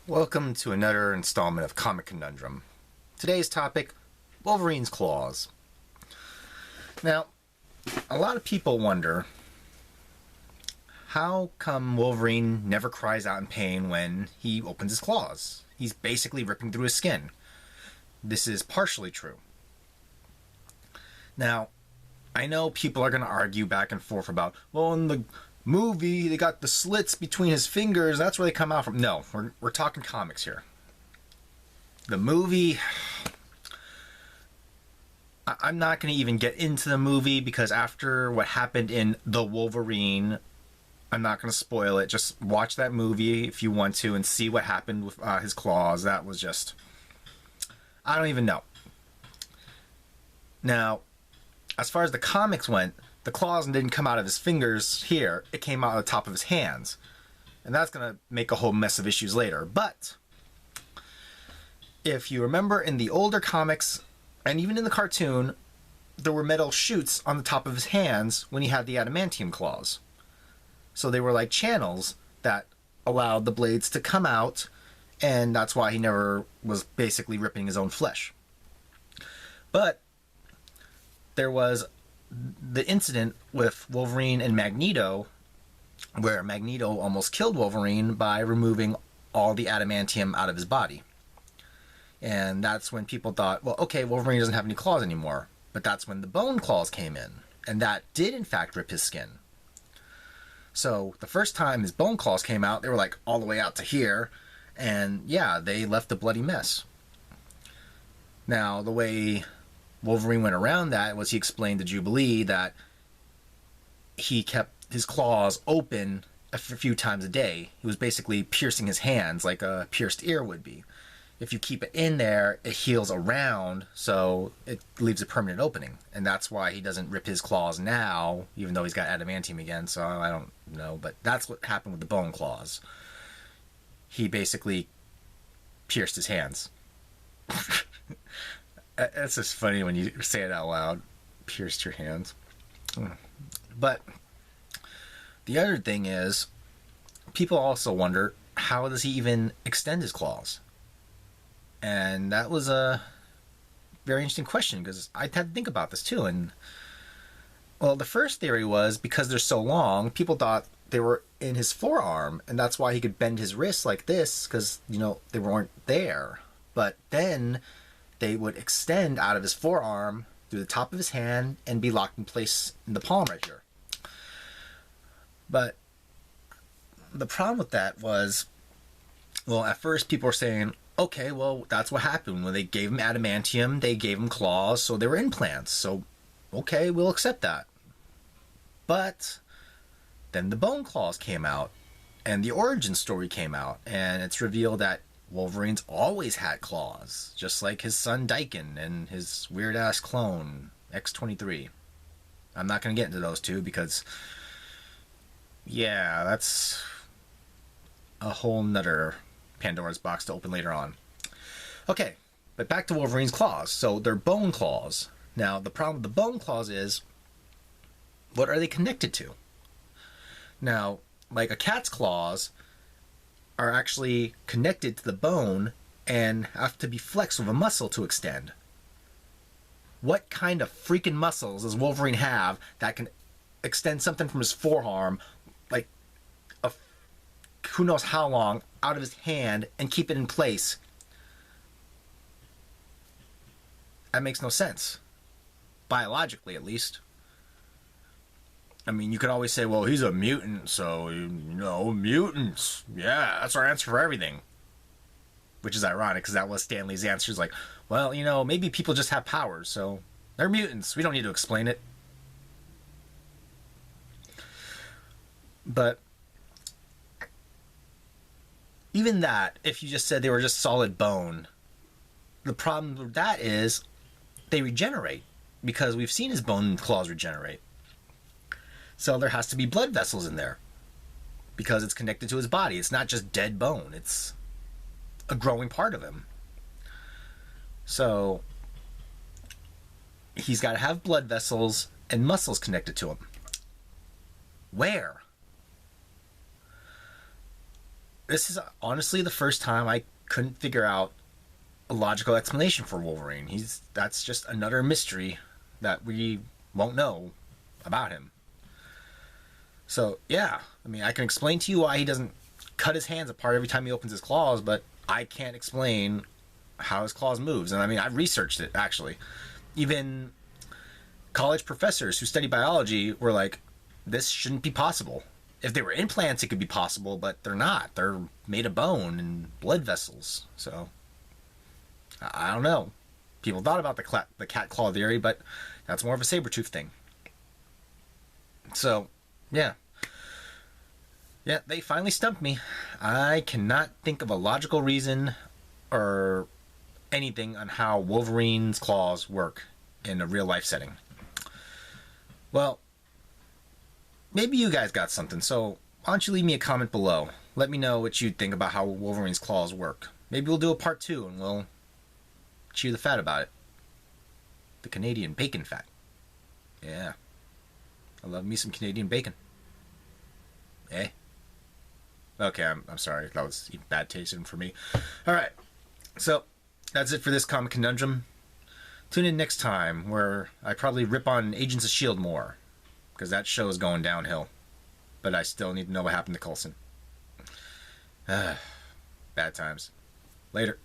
Welcome to another installment of Comic Conundrum. Today's topic, Wolverine's claws. Now, a lot of people wonder, how come Wolverine never cries out in pain when he opens his claws? He's basically ripping through his skin. This is partially true. Now, I know people are going to argue back and forth about, well, in the movie, they got the slits between his fingers. That's where they come out from. No, we're talking comics here. The movie, I'm not going to even get into the movie because after what happened in The Wolverine, I'm not going to spoil it. Just watch that movie if you want to and see what happened with his claws. That was just, I don't even know. Now, as far as the comics went, the claws didn't come out of his fingers here. It came out of the top of his hands. And that's going to make a whole mess of issues later. But if you remember in the older comics, and even in the cartoon, there were metal chutes on the top of his hands when he had the adamantium claws. So they were like channels that allowed the blades to come out, and that's why he never was basically ripping his own flesh. But there was the incident with Wolverine and Magneto, where Magneto almost killed Wolverine by removing all the adamantium out of his body. And that's when people thought, well, okay, Wolverine doesn't have any claws anymore. But that's when the bone claws came in. And that did, in fact, rip his skin. So the first time his bone claws came out, they were like all the way out to here. And yeah, they left a bloody mess. Now, the way Wolverine went around that was he explained to Jubilee that he kept his claws open a few times a day. He was basically piercing his hands like a pierced ear would be. If you keep it in there, it heals around, so it leaves a permanent opening. And that's why he doesn't rip his claws now, even though he's got adamantium again, so I don't know. But that's what happened with the bone claws. He basically pierced his hands. It's just funny when you say it out loud. Pierced your hands. But the other thing is, people also wonder, how does he even extend his claws? And that was a very interesting question, because I had to think about this too. And, well, the first theory was because they're so long, people thought they were in his forearm, and that's why he could bend his wrists like this, because, you know, they weren't there. But then they would extend out of his forearm through the top of his hand and be locked in place in the palm right here. But the problem with that was, well, at first people were saying, okay, well, that's what happened. When they gave him adamantium, they gave him claws, so they were implants. So, okay, we'll accept that. But then the bone claws came out, and the origin story came out, and it's revealed that Wolverine's always had claws, just like his son Daikon and his weird-ass clone, X-23. I'm not going to get into those two because, yeah, that's a whole nother Pandora's box to open later on. Okay, but back to Wolverine's claws. So they're bone claws. Now, the problem with the bone claws is, what are they connected to? Now, like a cat's claws are actually connected to the bone and have to be flexed with a muscle to extend. What kind of freaking muscles does Wolverine have that can extend something from his forearm, like who knows how long, out of his hand and keep it in place? That makes no sense. Biologically, at least. I mean, you could always say, well, he's a mutant, so, you know, mutants. Yeah, that's our answer for everything. Which is ironic, because that was Stanley's answer. He's like, well, you know, maybe people just have powers, so they're mutants. We don't need to explain it. But even that, if you just said they were just solid bone, the problem with that is they regenerate, because we've seen his bone claws regenerate. So there has to be blood vessels in there, because it's connected to his body. It's not just dead bone. It's a growing part of him. So he's got to have blood vessels and muscles connected to him. Where? this is honestly the first time I couldn't figure out a logical explanation for Wolverine. That's just another mystery that we won't know about him. So, yeah, I mean, I can explain to you why he doesn't cut his hands apart every time he opens his claws, but I can't explain how his claws moves. And I mean, I've researched it, actually. Even college professors who study biology were like, this shouldn't be possible. If they were implants, it could be possible, but they're not. They're made of bone and blood vessels. So, I don't know. People thought about the cat claw theory, but that's more of a saber-tooth thing. So, yeah. Yeah, they finally stumped me. I cannot think of a logical reason or anything on how Wolverine's claws work in a real-life setting. Well, maybe you guys got something, so why don't you leave me a comment below. Let me know what you think about how Wolverine's claws work. Maybe we'll do a part 2 and we'll chew the fat about it. The Canadian bacon fat. Yeah. I love me some Canadian bacon. Eh? Okay, I'm sorry. That was bad tasting for me. Alright. So, that's it for this Comic Conundrum. Tune in next time where I probably rip on Agents of S.H.I.E.L.D. more. Because that show is going downhill. But I still need to know what happened to Coulson. Bad times. Later.